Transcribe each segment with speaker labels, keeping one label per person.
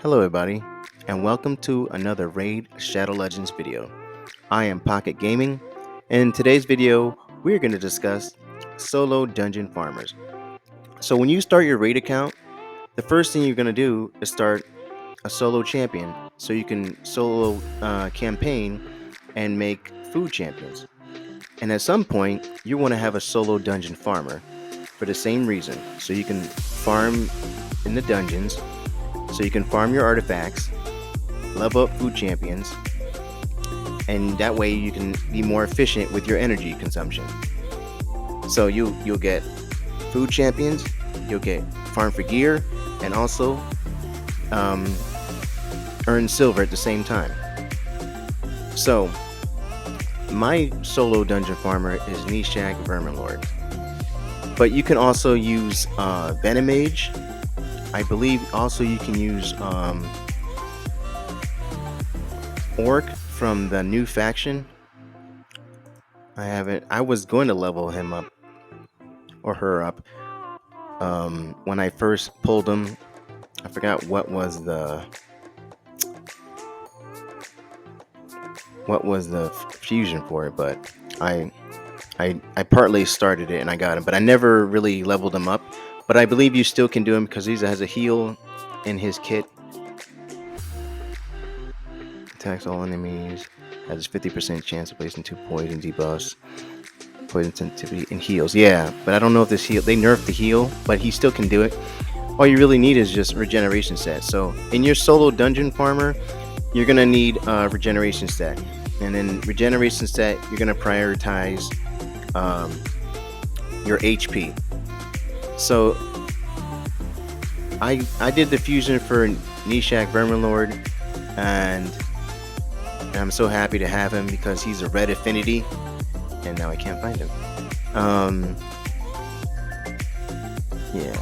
Speaker 1: Hello everybody, and welcome to another Raid Shadow Legends video. I am Pocket Gaming, and in today's video, we're going to discuss solo dungeon farmers. So when you start your raid account, the first thing you're going to do is start a solo champion, so you can solo campaign and make food champions. And at some point, you want to have a solo dungeon farmer for the same reason, so you can farm in the dungeons, so you can farm your artifacts, level up food champions, and that way you can be more efficient with your energy consumption. So you'll get food champions, you'll get farm for gear, and also earn silver at the same time. So my solo dungeon farmer is Nishak Verminlord, but you can also use Venomage. I believe also you can use Orc from the new faction. I was going to level him up or her up when I first pulled him. I forgot what was the fusion for it, but I partly started it and I got him, but I never really leveled him up. But I believe you still can do him because he has a heal in his kit. Attacks all enemies. Has a 50% chance of placing 2 poison debuffs. Poison sensitivity and heals. Yeah, but I don't know if this heal. They nerfed the heal, but he still can do it. All you really need is just regeneration set. So in your solo dungeon farmer, you're gonna need a regeneration set, and then regeneration set, you're gonna prioritize your HP. So I did the fusion for Nishak Verminlord, and I'm so happy to have him because he's a red affinity, and now I can't find him. Yeah,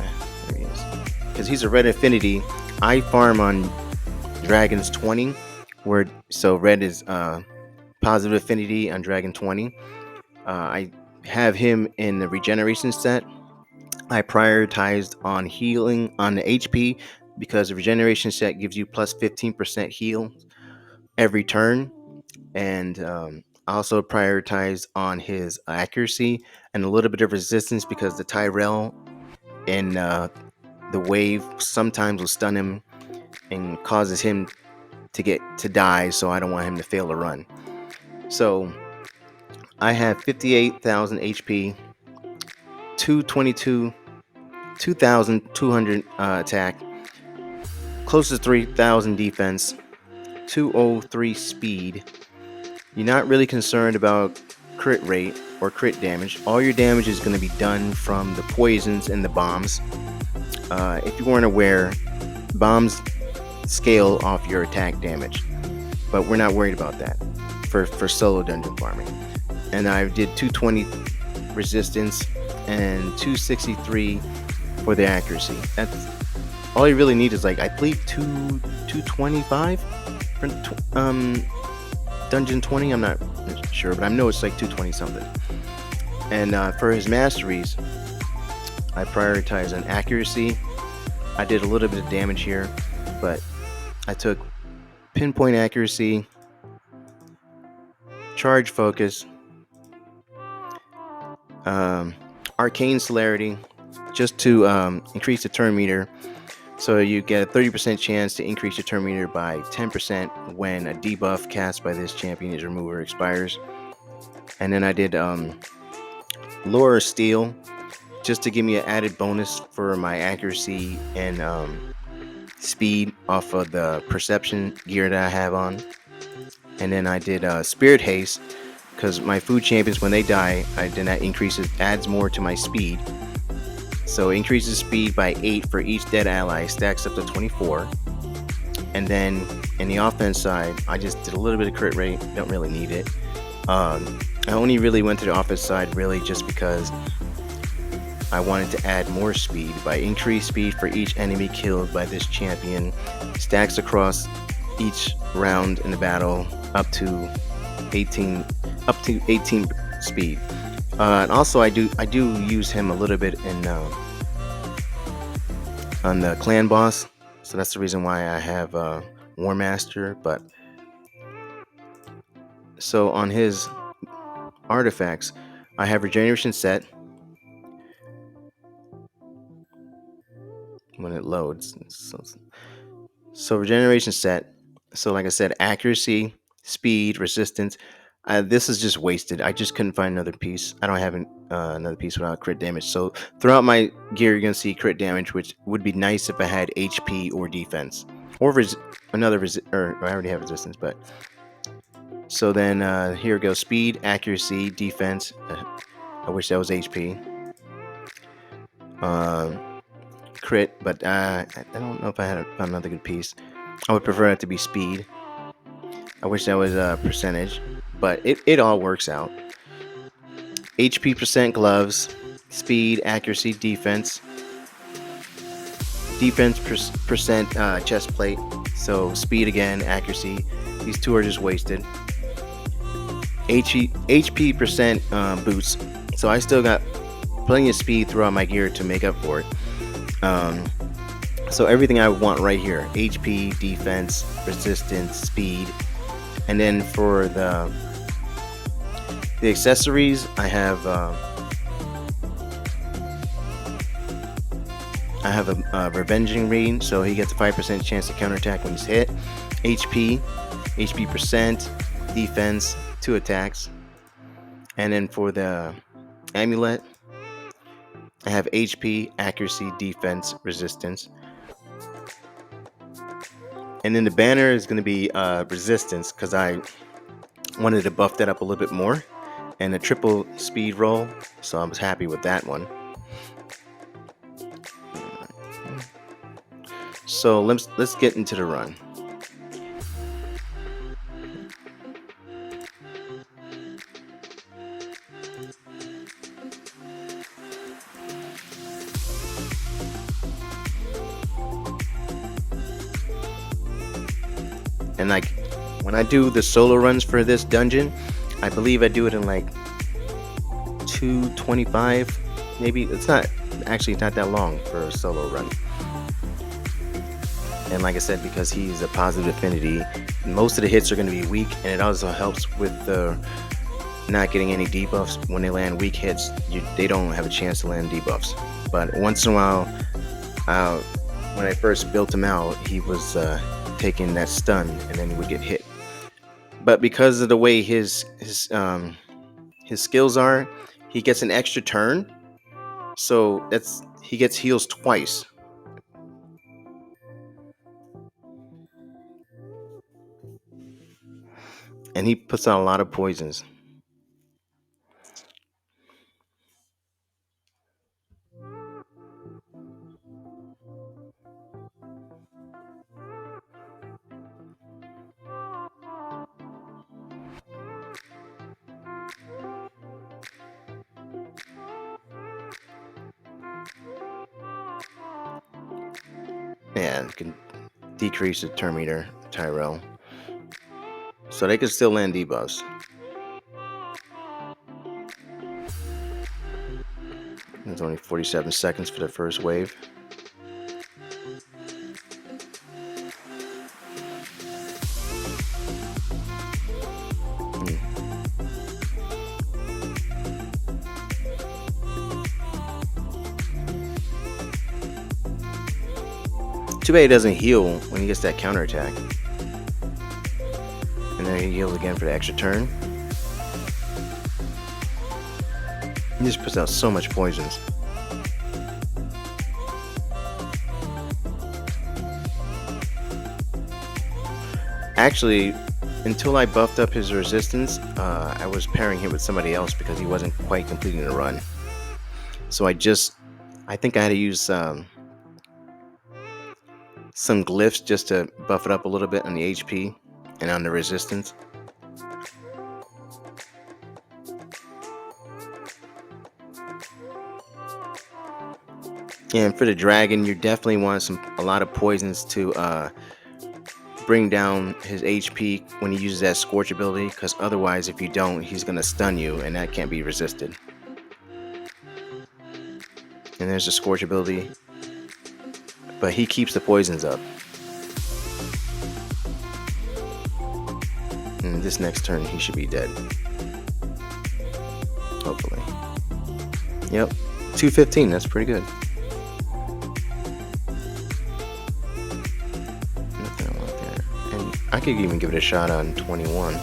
Speaker 1: there he is. Because he's a red affinity. I farm on Dragons 20, so red is positive affinity on Dragon 20. I have him in the regeneration set. I prioritized on healing on the HP because the regeneration set gives you plus 15% heal every turn, and I also prioritized on his accuracy and a little bit of resistance because the Tyrell in the wave sometimes will stun him and causes him to die, so I don't want him to fail a run. So I have 58,000 HP, 2,200 attack, close to 3,000 defense, 203 speed. You're not really concerned about crit rate or crit damage. All your damage is going to be done from the poisons and the bombs. If you weren't aware, bombs scale off your attack damage, but we're not worried about that for solo dungeon farming. And I did 220 resistance and 263 for the accuracy. That's all you really need. Is like, I believe 225 for dungeon 20. I'm not sure, but I know it's like 220 something. And for his masteries, I prioritize on accuracy. I did a little bit of damage here, but I took pinpoint accuracy, charge focus, arcane celerity, just to increase the turn meter. So you get a 30% chance to increase your turn meter by 10% when a debuff cast by this champion is removed or expires. And then I did Lure Steel, just to give me an added bonus for my accuracy and speed off of the perception gear that I have on. And then I did Spirit Haste, because my food champions, when they die, adds more to my speed. So it increases speed by 8 for each dead ally, stacks up to 24. And then in the offense side, I just did a little bit of crit rate, don't really need it. I only really went to the offense side really just because I wanted to add more speed by increased speed for each enemy killed by this champion, stacks across each round in the battle up to 18 speed. And also I do use him a little bit in on the clan boss, So that's the reason why I have War Master. But so on his artifacts, I have Regeneration Set when it loads. So Regeneration Set. So like I said, accuracy, speed, resistance. This is just wasted. I just couldn't find another piece. I don't have another piece without crit damage. So throughout my gear, you're gonna see crit damage, which would be nice if I had HP or defense, or or I already have resistance. But so then here goes speed, accuracy, defense. I wish that was HP. Crit, but I don't know if I had found another good piece. I would prefer it to be speed. I wish that was a percentage, but it all works out. HP percent gloves, speed, accuracy, defense percent chest plate. So speed again, accuracy. These two are just wasted. HP percent boots. So I still got plenty of speed throughout my gear to make up for it. So everything I want right here: HP, defense, resistance, speed. And then for the accessories, I have a Revenging Reed, so he gets a 5% chance to counterattack when he's hit. HP percent, defense, 2 attacks. And then for the amulet, I have HP, accuracy, defense, resistance. And then the banner is going to be resistance, because I wanted to buff that up a little bit more. And a triple speed roll, so I was happy with that one. So let's get into the run. And like when I do the solo runs for this dungeon, I believe I do it in like 2:25, maybe. It's not that long for a solo run. And like I said, because he's a positive affinity, most of the hits are going to be weak, and it also helps with the not getting any debuffs. When they land weak hits, they don't have a chance to land debuffs. But once in a while, when I first built him out, he was taking that stun, and then he would get hit. But because of the way his skills are, he gets an extra turn, so he gets heals twice. And he puts out a lot of poisons. Yeah, it can decrease the turn meter, Tyrell. So they can still land debuffs. There's only 47 seconds for the first wave. Too bad he doesn't heal when he gets that counterattack. And then he heals again for the extra turn. He just puts out so much poisons. Actually, until I buffed up his resistance, I was pairing him with somebody else because he wasn't quite completing the run. So I think I had to use some glyphs just to buff it up a little bit on the HP and on the resistance. And for the dragon, you definitely want a lot of poisons to bring down his HP when he uses that Scorch ability, because otherwise, if you don't, he's going to stun you, and that can't be resisted. And there's the Scorch ability. but he keeps the poisons up. And this next turn, he should be dead. Hopefully. Yep, 215. That's pretty good. Nothing I want there. And I could even give it a shot on 21.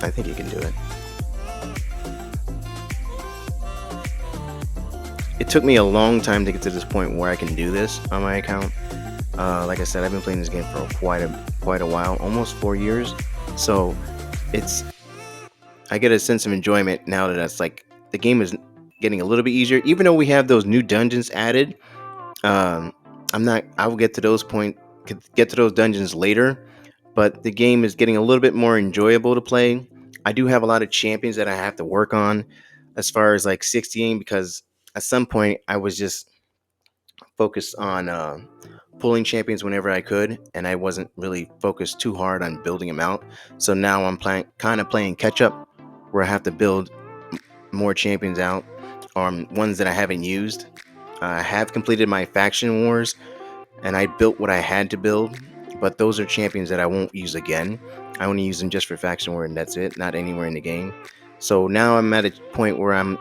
Speaker 1: I think he can do it. It took me a long time to get to this point where I can do this on my account. Like I said, I've been playing this game for quite a while, almost 4 years. So I get a sense of enjoyment now that it's like the game is getting a little bit easier. Even though we have those new dungeons added, I will get to those dungeons later. But the game is getting a little bit more enjoyable to play. I do have a lot of champions that I have to work on as far as like 60ing, because at some point I was just focused on pulling champions whenever I could, and I wasn't really focused too hard on building them out. So now I'm kind of playing catch up, where I have to build more champions out, ones that I haven't used. I have completed my faction wars, and I built what I had to build, but those are champions that I won't use again. I only use them just for faction war, and that's it, not anywhere in the game. So now I'm at a point where I'm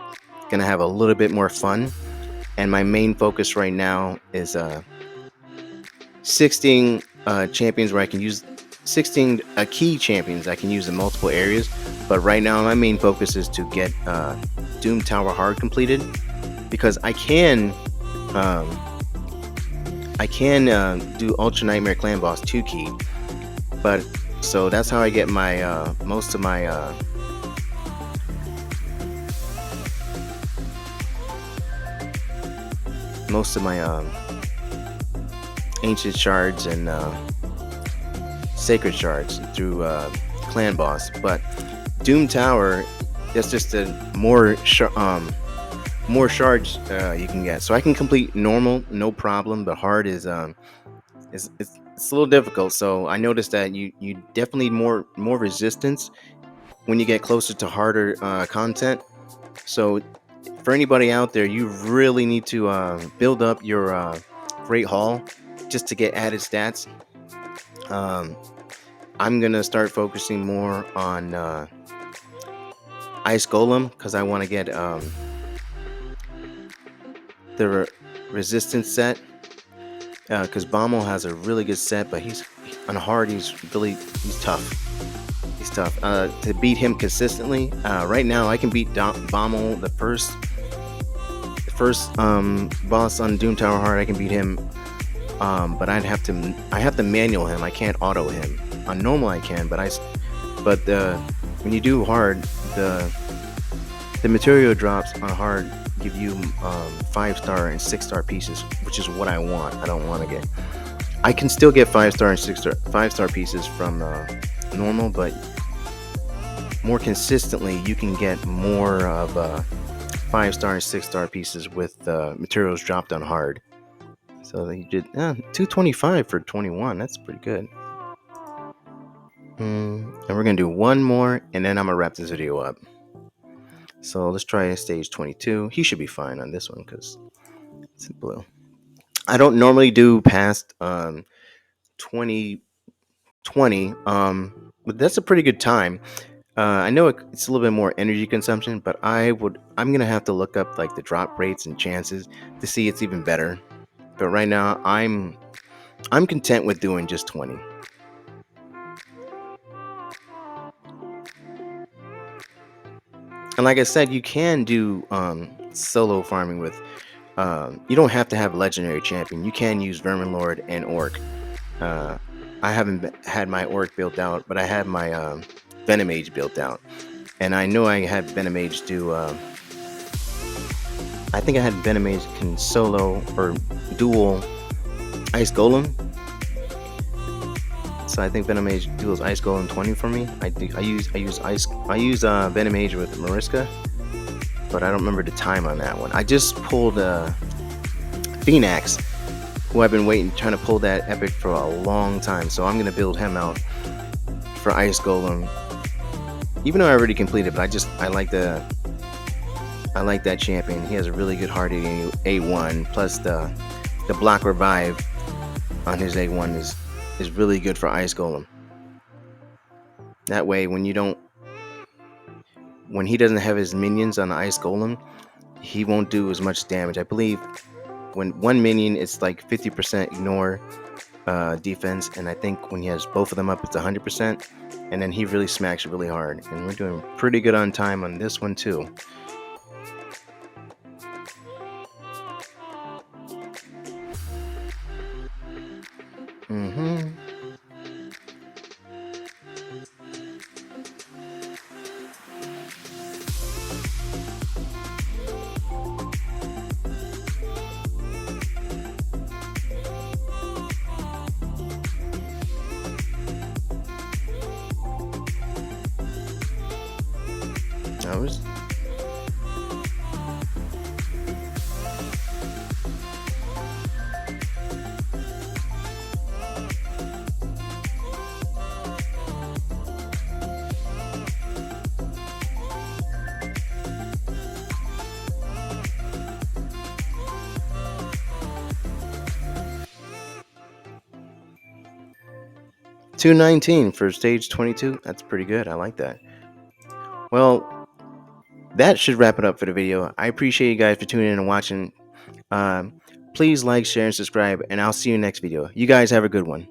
Speaker 1: gonna have a little bit more fun, and my main focus right now is 16 champions where I can use 16 key champions I can use in multiple areas. But right now my main focus is to get Doom Tower hard completed, because I can do Ultra Nightmare Clan Boss 2 key. But so that's how I get my most of my ancient shards and sacred shards through Clan Boss. But Doom Tower, that's just a more shards you can get. So I can complete normal, no problem, but hard is it's a little difficult. So I noticed that you definitely need more resistance when you get closer to harder content. So for anybody out there, you really need to build up your Great Hall just to get added stats. I'm gonna start focusing more on Ice Golem, because I want to get the resistance set, because Baumel has a really good set, but he's on hard. He's tough. He's tough to beat him consistently. Right now, I can beat Baumel, the first boss on Doom Tower hard. I can beat him, but I have to manual him. I can't auto him. On normal I can, but when you do hard, the material drops on hard give you 5-star and 6-star pieces, which is what I want. I don't want to get. I can still get 5-star and 5-star pieces from normal, but more consistently you can get more of 5-star and 6-star pieces with materials dropped on hard. So he did 225 for 21. That's pretty good. And we're gonna do one more, and then I'm gonna wrap this video up. So let's try stage 22. He should be fine on this one because it's in blue. I don't normally do past 20, but that's a pretty good time. I know it's a little bit more energy consumption, but I'm gonna have to look up like the drop rates and chances to see it's even better. But right now I'm content with doing just 20. And like I said, you can do solo farming with. You don't have to have a legendary champion. You can use Vermin Lord and Orc. I haven't had my Orc built out, but I have my Venom Mage built out, and I know I had Venom Mage do. I think I had Venom Mage can solo or dual Ice Golem. So I think Venom Mage duels Ice Golem 20 for me. I use Venom Mage with Mariska, but I don't remember the time on that one. I just pulled Phoenix, who I've been trying to pull that epic for a long time. So I'm gonna build him out for Ice Golem, even though I already completed. But I like the I like that champion. He has a really good hard A1. Plus the block revive on his A1 is really good for Ice Golem. That way, when he doesn't have his minions on the Ice Golem, he won't do as much damage. I believe when one minion, it's like 50% ignore defense, and I think when he has both of them up, it's 100%, and then he really smacks really hard. And we're doing pretty good on time on this one too. Mm-hmm. I was. $219 for stage 22. That's pretty good. I like that. Well, that should wrap it up for the video. I appreciate you guys for tuning in and watching. Please like, share, and subscribe, and I'll see you next video. You guys have a good one.